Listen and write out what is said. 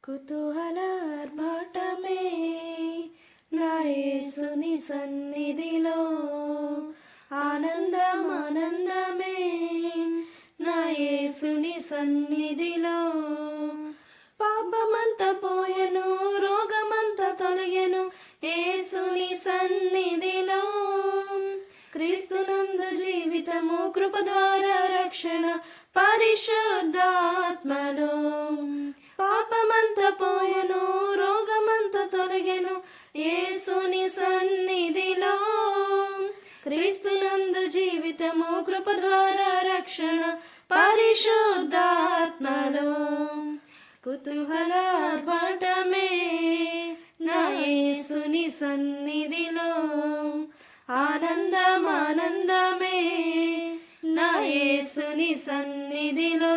కుతూహలార్భాటమే నా యేసుని సన్నిధిలో, ఆనందం ఆనందమే నా యేసుని సన్నిధిలో. పాపమంత పోయెను, రోగమంత తొలగెను యేసుని సన్నిధిలో. క్రీస్తునందు జీవితము, కృప ద్వారా రక్షణ పరిశుద్ధాత్మలో. పాపమంత పోయెను, రోగమంత తొలగెను యేసుని సన్నిధిలో. క్రీస్తునందు జీవితము, కృప ద్వారా రక్షణ పరిశుద్ధాత్మలో. కుతూహలార్భాటమే నా యేసుని సన్నిధిలో, ఆనందం ఆనందమే నా యేసుని సన్నిధిలో.